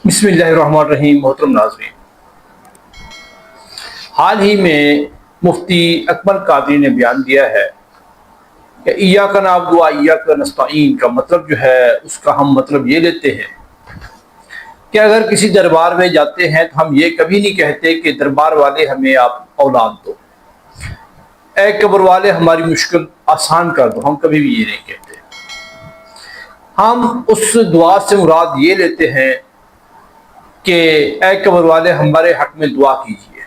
बिस्मिल्लाहिर्रहमानिर्रहीम। मोहतरम नाज़रीन, हाल ही में मुफ्ती अकमल कादरी ने बयान दिया है कि इय्याका नअबुदु व इय्याका नस्तईन का मतलब जो है उसका हम मतलब ये लेते हैं कि अगर किसी दरबार में जाते हैं तो हम ये कभी नहीं कहते कि दरबार वाले हमें आप औलाद दो, ऐ कब्र वाले हमारी मुश्किल आसान कर दो, हम कभी भी ये नहीं कहते। हम उस दुआ से मुराद ये लेते हैं कि ऐ कब्र वाले हमारे हक में दुआ कीजिए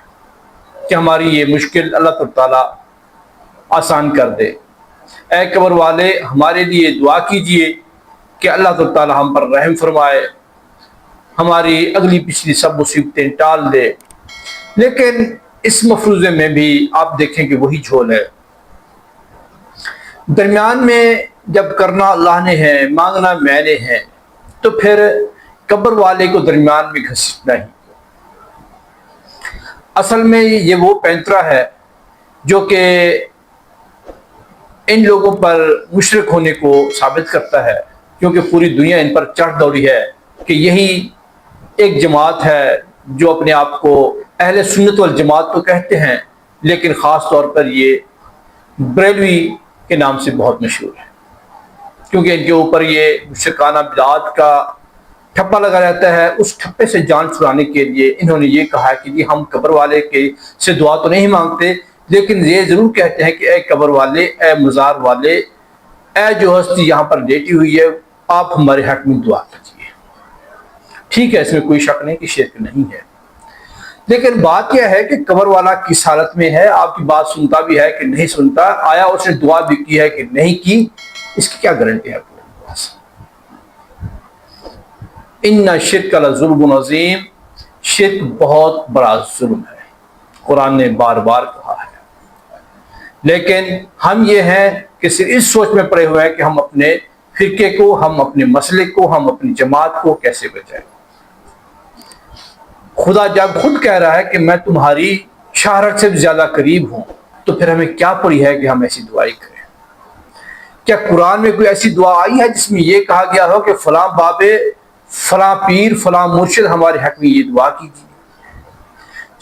कि हमारी ये मुश्किल अल्लाह ताला आसान कर दे। ऐ कब्र वाले हमारे लिए दुआ कीजिए कि अल्लाह ताला हम पर रहम फरमाए, हमारी अगली पिछली सब मुसीबतें टाल दे। लेकिन इस मफरूज़े में भी आप देखें कि वही झोल है। दरमियान में जब करना अल्लाह ने है, मांगना मैंने है, तो फिर कब्र वाले को दरमियान में घसीटना ही। असल में ये वो पैंतरा है जो कि इन लोगों पर मुशरिक होने को साबित करता है, क्योंकि पूरी दुनिया इन पर चढ़ दौड़ी है कि यही एक जमात है जो अपने आप को अहले सुन्नत वल जमात तो कहते हैं, लेकिन ख़ास तौर पर ये बरेलवी के नाम से बहुत मशहूर है, क्योंकि इनके ऊपर ये मुशरिकाना बिदात का ठप्पा लगा रहता है। उस ठप्पे से जान छुड़ाने के लिए इन्होंने ये कहा कि जी हम कब्र वाले के से दुआ तो नहीं मांगते, लेकिन ये ज़रूर कहते हैं कि ए कब्र वाले, ए मज़ार वाले, ए जो हस्ती यहाँ पर लेटी हुई है, आप हमारे हक में दुआ कीजिए। ठीक है, इसमें कोई शक नहीं कि शिर्क नहीं है, लेकिन बात यह है कि कब्र वाला किस हालत में है, आपकी बात सुनता भी है कि नहीं सुनता, आया उसने दुआ भी की है कि नहीं की, इसकी क्या गारंटी है? इन्ना शिर्क लज़ुल्मुन अज़ीम, शिर्क बहुत बड़ा जुल्म है, कुरान ने बार बार कहा है। लेकिन हम ये हैं कि सिर्फ इस सोच में पड़े हुए हैं कि हम अपने फिरके को, हम अपने मसले को, हम अपनी जमात को कैसे बचाएं। खुदा जब खुद कह रहा है कि मैं तुम्हारी शहारत से भी ज्यादा करीब हूं, तो फिर हमें क्या पड़ी है कि हम ऐसी दुआई करें? क्या कुरान में कोई ऐसी दुआ आई है जिसमें यह कहा गया हो कि फलां बाबे, फलां पीर, फलां मुर्शिद हमारे हक में ये दुआ कीजिए?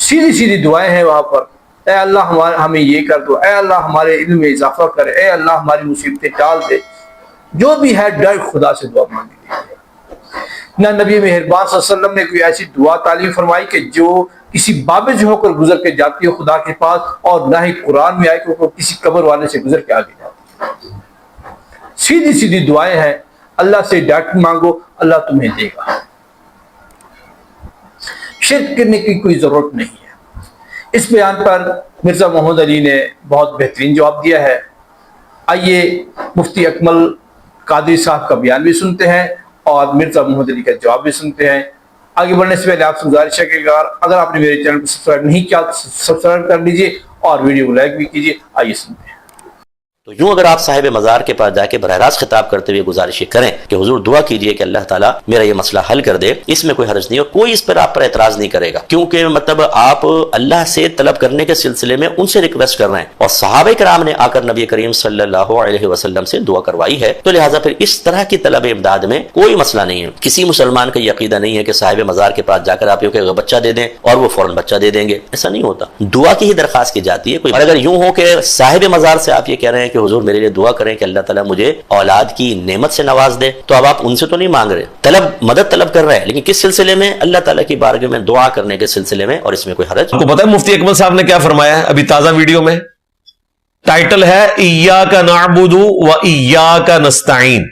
सीधी सीधी दुआएं हैं वहां पर। ए अल्लाह हमारे हमें ये कर दो, ए अल्लाह हमारे इल्म में इजाफा करे, ए अल्लाह हमारी मुसीबतें टाल दे। जो भी है डर खुदा से दुआ मांगी। ना नबी मेहरबान सल्लल्लाहु अलैहि वसल्लम ने कोई ऐसी दुआ तालीम फरमाई कि जो किसी बाबिज होकर गुजर के जाती हो खुदा के पास, और ना ही कुरान में आए कि वो किसी कब्र वाले से गुजर के आगे जाती। सीधी सीधी दुआएं हैं। अल्लाह से डायरेक्ट मांगो, अल्लाह तुम्हें देगा। शिर्क करने की कोई जरूरत नहीं है। इस बयान पर मिर्जा मोहम्मद अली ने बहुत बेहतरीन जवाब दिया है। आइए मुफ्ती अकमल कादरी साहब का बयान भी सुनते हैं और मिर्जा मोहम्मद अली का जवाब भी सुनते हैं। आगे बढ़ने से पहले आपसे गुजारिश है कि अगर आपने मेरे चैनल को सब्सक्राइब नहीं किया तो सब्सक्राइब कर लीजिए और वीडियो को लाइक भी कीजिए। आइए सुनते हैं। तो यूं अगर आप साहिब मज़ार के पास जाके बराह रास्त खिताब करते हुए गुजारिश करें कि हुजूर दुआ कीजिए कि अल्लाह ताला मेरा ये मसला हल कर दे, इसमें कोई हर्ज नहीं, और कोई इस पर आप पर एतराज नहीं करेगा, क्योंकि मतलब आप अल्लाह से तलब करने के सिलसिले में उनसे रिक्वेस्ट कर रहे हैं, और सहाबा किराम ने आकर नबी करीम सल्लल्लाहु अलैहि वसल्लम से दुआ करवाई है। तो लिहाजा फिर इस तरह की तलब इमदाद में कोई मसला नहीं है। किसी मुसलमान का ये अकीदा नहीं है कि साहिब मज़ार के पास जाकर आप यूं बच्चा दे दें और वो फौरन बच्चा दे देंगे, ऐसा नहीं होता। दुआ की ही दरखास्त की जाती है। और अगर यूं हो कि साहिब मज़ार से आप ये कह रहे हैं कि हुजूर मेरे लिए दुआ करें कि अल्लाह ताला मुझे औलाद की नेमत से नवाज दे, तो अब आप उनसे तो नहीं मांग रहे, मदद तलब कर रहे हैं, लेकिन किस सिलसिले में? अल्लाह ताला की बारगाह में दुआ करने के सिलसिले में, और इसमें कोई हरज। आपको पता है मुफ्ती अकमल साहब ने क्या फरमाया है अभी ताजा वीडियो में? टाइटल है इय्याका नअबुदु व इय्याका नस्तईन।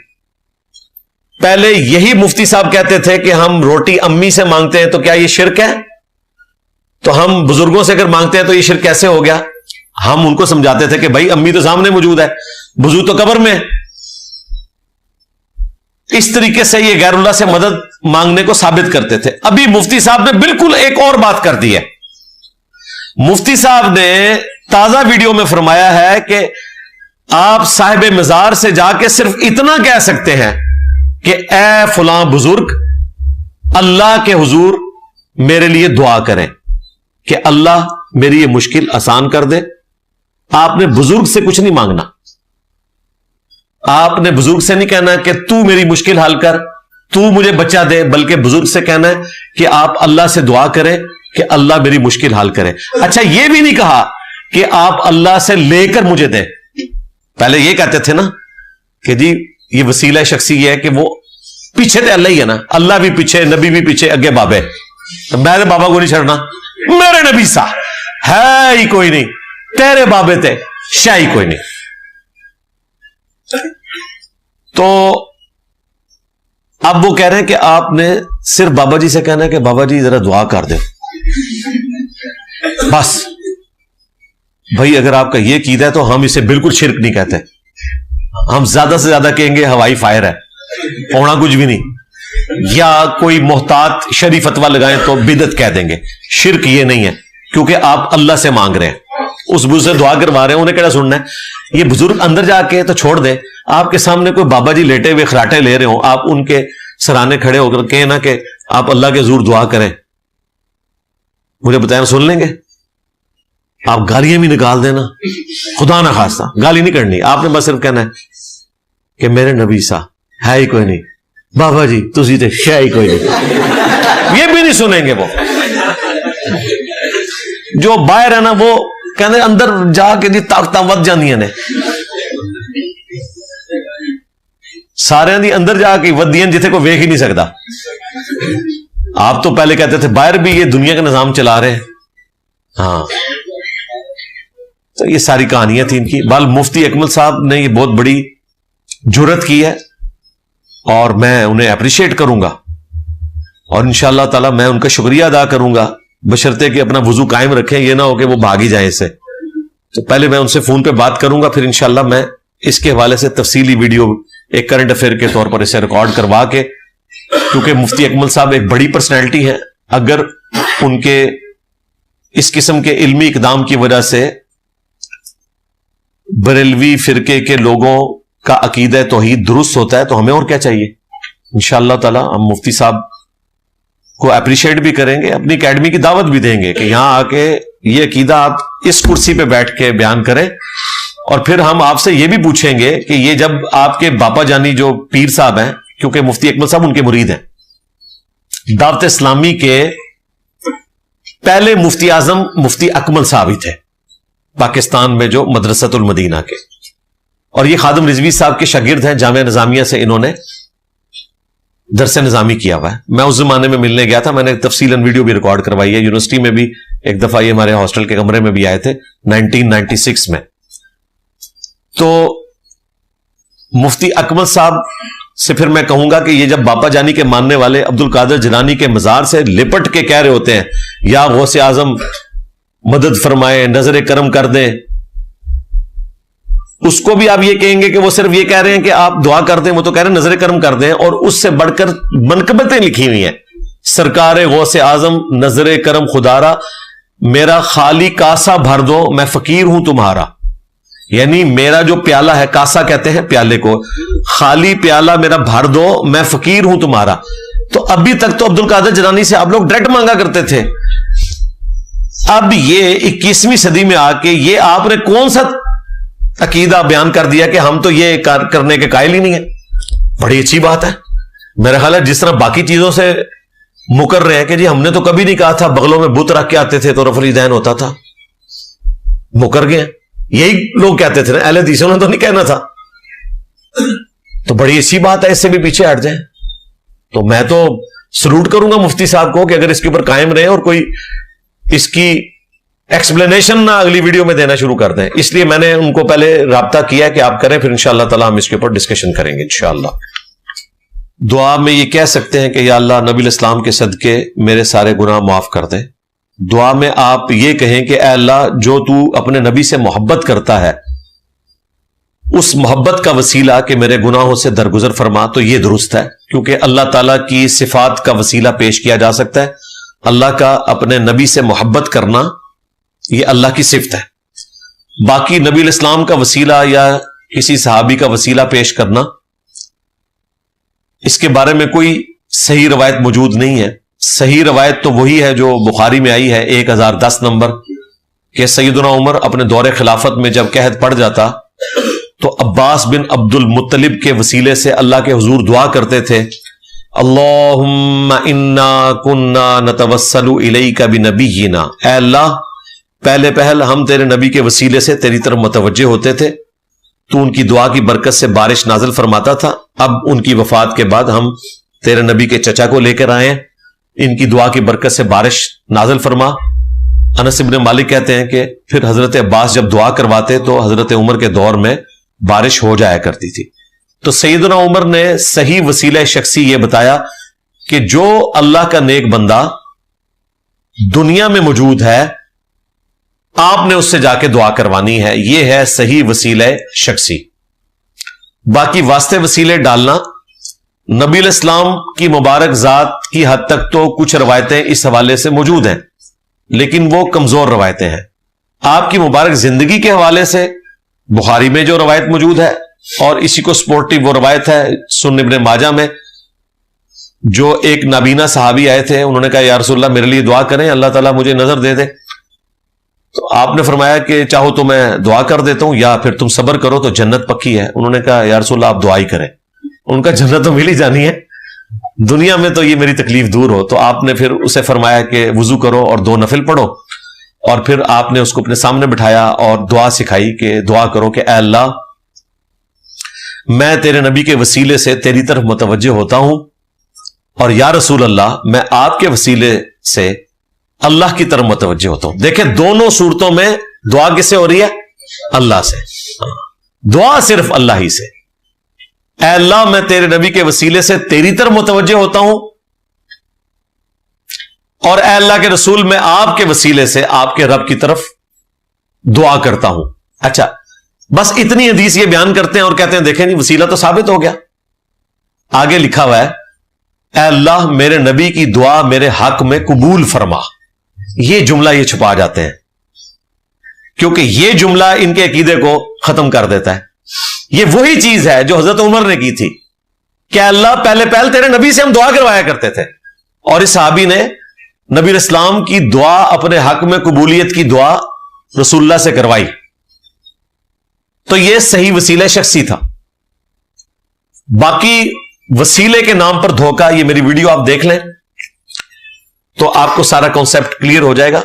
पहले यही मुफ्ती साहब कहते थे कि हम रोटी अम्मी से मांगते हैं तो क्या ये शिर्क है? तो हम बुजुर्गों से अगर मांगते हैं तो ये शिर्क कैसे हो गया? हम उनको समझाते थे कि भाई अम्मी तो सामने मौजूद है, बुजुर्ग तो कब्र में। इस तरीके से ये गैरुल्लाह से मदद मांगने को साबित करते थे। अभी मुफ्ती साहब ने बिल्कुल एक और बात कर दी है। मुफ्ती साहब ने ताजा वीडियो में फरमाया है कि आप साहिब मज़ार से जाके सिर्फ इतना कह सकते हैं कि ए फलां बुजुर्ग, अल्लाह के हुजूर मेरे लिए दुआ करें कि अल्लाह मेरी ये मुश्किल आसान कर दे। आपने बुजुर्ग से कुछ नहीं मांगना। आपने बुजुर्ग से नहीं कहना कि तू मेरी मुश्किल हल कर, تو مجھے بچہ دے، بلکہ بزرگ سے کہنا ہے کہ آپ اللہ سے دعا کریں کہ اللہ میری مشکل حل کرے. اچھا یہ بھی نہیں کہا کہ آپ اللہ سے لے کر مجھے دیں. پہلے یہ کہتے تھے نا کہ جی یہ وسیلہ شخصی یہ ہے کہ وہ پیچھے تو اللہ ہی ہے نا، اللہ بھی پیچھے، نبی بھی پیچھے، اگے بابے. میرے بابا کو نہیں چھڑنا، میرے نبی سا ہے ہی کوئی نہیں، تیرے بابے تے شاہی کوئی نہیں. تو اب وہ کہہ رہے ہیں کہ آپ نے صرف بابا جی سے کہنا ہے کہ بابا جی ذرا دعا کر دیں بس. بھائی اگر آپ کا یہ عقیدہ ہے تو ہم اسے بالکل شرک نہیں کہتے، ہم زیادہ سے زیادہ کہیں گے ہوائی فائر ہے، ہونا کچھ بھی نہیں. یا کوئی محتاط شرعی فتویٰ لگائیں تو بدعت کہہ دیں گے. شرک یہ نہیں ہے، کیونکہ آپ اللہ سے مانگ رہے ہیں، اس بزرگ سے دعا کروا رہے ہیں، انہیں کیا سننا ہے. یہ بزرگ اندر جا کے تو چھوڑ دیں. آپ کے سامنے کوئی بابا جی لیٹے ہوئے خراٹے لے رہے ہوں، آپ ان کے سرانے کھڑے ہو کر کہیں نا کہ آپ اللہ کے حضور دعا کریں، مجھے بتائیں سن لیں گے؟ آپ گالیاں بھی نکال دینا، خدا نہ خواستہ گالی نہیں کرنی، آپ نے بس صرف کہنا ہے کہ میرے نبی سا ہے ہی کوئی نہیں، بابا جی تسی تے ہے ہی کوئی نہیں. یہ بھی نہیں سنیں گے. وہ جو باہر ہے نا وہ کہنے اندر جا کے جی طاقتاں ود جاندیاں نے، سارے دی اندر جا کے ودیاں جتھے کوئی ویکھ ہی نہیں سکتا. آپ تو پہلے کہتے تھے باہر بھی یہ دنیا کا نظام چلا رہے ہیں. ہاں تو یہ ساری کہانیاں تھیں ان کی. بال مفتی اکمل صاحب نے یہ بہت بڑی جرت کی ہے اور میں انہیں اپریشیٹ کروں گا، اور انشاءاللہ تعالی میں ان کا شکریہ ادا کروں گا، بشرطے کہ اپنا وضو قائم رکھیں، یہ نہ ہو کہ وہ بھاگ ہی جائیں اس سے. تو پہلے میں ان سے فون پہ بات کروں گا، پھر انشاءاللہ میں اس کے حوالے سے تفصیلی ویڈیو ایک کرنٹ افیئر کے طور پر اسے ریکارڈ کروا کے، کیونکہ مفتی اکمل صاحب ایک بڑی پرسنالٹی ہے، اگر ان کے اس قسم کے علمی اقدام کی وجہ سے بریلوی فرقے کے لوگوں کا عقیدہ توحید درست ہوتا ہے تو ہمیں اور کیا چاہیے. انشاءاللہ تعالی ہم مفتی صاحب کو اپریشیٹ بھی کریں گے، اپنی اکیڈمی کی دعوت بھی دیں گے کہ یہاں آ کے یہ عقیدہ آپ اس کرسی پہ بیٹھ کے بیان کریں. اور پھر ہم آپ سے یہ بھی پوچھیں گے کہ یہ جب آپ کے باپا جانی جو پیر صاحب ہیں، کیونکہ مفتی اکمل صاحب ان کے مرید ہیں، دعوت اسلامی کے پہلے مفتی اعظم مفتی اکمل صاحب ہی تھے پاکستان میں، جو مدرسۃ المدینہ کے، اور یہ خادم رضوی صاحب کے شاگرد ہیں. جامعہ نظامیہ سے انہوں نے درس نظامی کیا ہوا ہے. میں اس زمانے میں ملنے گیا تھا، میں نے تفصیلاً ویڈیو بھی ریکارڈ کروائی ہے. یونیورسٹی میں بھی ایک دفعہ یہ ہمارے ہاسٹل کے کمرے میں بھی آئے تھے 1996 میں. تو مفتی اکمل صاحب سے پھر میں کہوں گا کہ یہ جب باپا جانی کے ماننے والے عبد القادر جیلانی کے مزار سے لپٹ کے کہہ رہے ہوتے ہیں یا غوث اعظم مدد فرمائے، نظر کرم کر دیں، اس کو بھی آپ یہ کہیں گے کہ وہ صرف یہ کہہ رہے ہیں کہ آپ دعا کر دیں، وہ تو کہہ رہے ہیں نظر کرم کر دیں، اور اس سے بڑھ کر منقبتیں لکھی ہوئی ہیں. سرکار غوث اعظم نظر کرم خدارا، میرا خالی کاسا بھر دو میں فقیر ہوں تمہارا. یعنی میرا جو پیالہ ہے، کاسا کہتے ہیں پیالے کو، خالی پیالہ میرا بھر دو میں فقیر ہوں تمہارا. تو ابھی تک تو عبد القادر جیلانی سے آپ لوگ ڈائریکٹ مانگا کرتے تھے. اب یہ 21ویں صدی میں آ کے یہ آپ نے کون سا عقیدہ بیان کر دیا کہ ہم تو یہ کرنے کے قائل ہی نہیں ہیں. بڑی اچھی بات ہے. میرا خیال ہے جس طرح باقی چیزوں سے مکر رہے ہیں کہ جی ہم نے تو کبھی نہیں کہا تھا بغلوں میں بت رکھ کے آتے تھے تو رفع الیدین ہوتا تھا، مکر گئے. یہی لوگ کہتے تھے نا، اہل حدیثوں نے تو نہیں کہنا تھا. تو بڑی اچھی بات ہے، اس سے بھی پیچھے ہٹ جائیں. تو میں تو سلوٹ کروں گا مفتی صاحب کو کہ اگر اس کے اوپر قائم رہے اور کوئی اس کی ایکسپلینیشن نہ اگلی ویڈیو میں دینا شروع کر دیں. اس لیے میں نے ان کو پہلے رابطہ کیا کہ آپ کریں، پھر انشاءاللہ تعالی ہم اس کے اوپر ڈسکشن کریں گے انشاءاللہ. دعا میں یہ کہہ سکتے ہیں کہ یا اللہ نبی الاسلام کے صدقے میرے سارے گناہ معاف کر دے. دعا میں آپ یہ کہیں کہ اے اللہ جو تو اپنے نبی سے محبت کرتا ہے اس محبت کا وسیلہ کہ میرے گناہوں سے درگزر فرما. تو یہ درست ہے کیونکہ اللہ تعالیٰ کی صفات کا وسیلہ پیش کیا جا سکتا ہے. اللہ کا اپنے نبی سے محبت کرنا یہ اللہ کی صفت ہے. باقی نبی الاسلام کا وسیلہ یا کسی صحابی کا وسیلہ پیش کرنا، اس کے بارے میں کوئی صحیح روایت موجود نہیں ہے. صحیح روایت تو وہی ہے جو بخاری میں آئی ہے 1010 نمبر، کہ سیدنا عمر اپنے دور خلافت میں جب قحط پڑ جاتا تو عباس بن عبد المطلب کے وسیلے سے اللہ کے حضور دعا کرتے تھے अल्लाहुम्मा इन्ना कुन्ना नतवस्सलु इलैका बिनबिय्यिना, ऐ अल्लाह पहले पहल हम तेरे नबी के वसीले से तेरी तरफ मुतवज्जे होते थे, तू उनकी दुआ की बरकत से बारिश नाजिल फरमाता था। अब उनकी वफात के बाद हम तेरे नबी के चचा को लेकर आए हैं, इनकी दुआ की बरकत से बारिश नाजिल फरमा। अनस इब्न मालिक कहते हैं कि फिर हजरत अब्बास जब दुआ करवाते तो हजरत उमर के दौर में बारिश हो जाया करती थी। तो सैयदना उमर ने सही वसीला शख्सी यह बताया कि जो अल्लाह का नेक बंदा दुनिया में मौजूद है, आपने उससे जाके दुआ करवानी है। यह है सही वसीला शख्सी। बाकी वास्ते वसीले डालना, नबी इस्लाम की मुबारक जात की हद तक तो कुछ रवायतें इस हवाले से मौजूद हैं, लेकिन वो कमजोर रवायतें हैं। आपकी मुबारक जिंदगी के हवाले से बुखारी में जो रवायत मौजूद है, और इसी को सपोर्टिव वो रवायत है सुन्न इब्न माजा में, जो एक नाबीना सहाबी आए थे, उन्होंने कहा या रसूलल्लाह मेरे लिए दुआ करें, अल्लाह ताला मुझे नजर दे दे। तो आपने फरमाया कि चाहो तो मैं दुआ कर देता हूं या फिर तुम सब्र करो तो जन्नत पक्की है। उन्होंने कहा या रसूलल्लाह आप दुआ ही करें। उनका जन्नत तो मिल ही जानी है, दुनिया में तो ये मेरी तकलीफ दूर हो। तो आपने फिर उसे फरमाया कि वुजू करो और 2 नफिल पढ़ो, और फिर आपने उसको अपने सामने बिठाया और दुआ सिखाई कि दुआ करो कि ऐ अल्लाह मैं तेरे नबी के वसीले से तेरी तरफ मुतवज्जे होता हूं, और या रसूल अल्लाह मैं आपके वसीले से अल्लाह की तरफ मुतवज्जे होता हूं। देखें दोनों सूरतों में दुआ किससे हो रही है? अल्लाह से। दुआ सिर्फ अल्लाह ही से। ऐ अल्लाह मैं तेरे नबी के वसीले से तेरी तरफ मुतवज्जे होता हूं, और ऐ अल्लाह के रसूल मैं आपके वसीले से आपके रब की तरफ दुआ करता हूं। अच्छा, बस इतनी हदीस ये बयान करते हैं और कहते हैं देखें जी वसीला तो साबित हो गया। आगे लिखा हुआ है ऐ अल्लाह मेरे नबी की दुआ मेरे हक में कबूल फरमा। ये जुमला ये छुपा जाते हैं, क्योंकि ये जुमला इनके अकीदे को खत्म कर देता है। ये वही चीज है जो हजरत उमर ने की थी कि अल्लाह पहले पहल तेरे नबी से हम दुआ करवाया करते थे, और इस सहाबी ने नबी इस्लाम की दुआ अपने हक में कबूलियत की दुआ रसूलुल्लाह से करवाई। तो यह सही वसीला शख्सी था। बाकी वसीले के नाम पर धोखा, ये मेरी वीडियो आप देख लें तो आपको सारा कॉन्सेप्ट क्लियर हो जाएगा।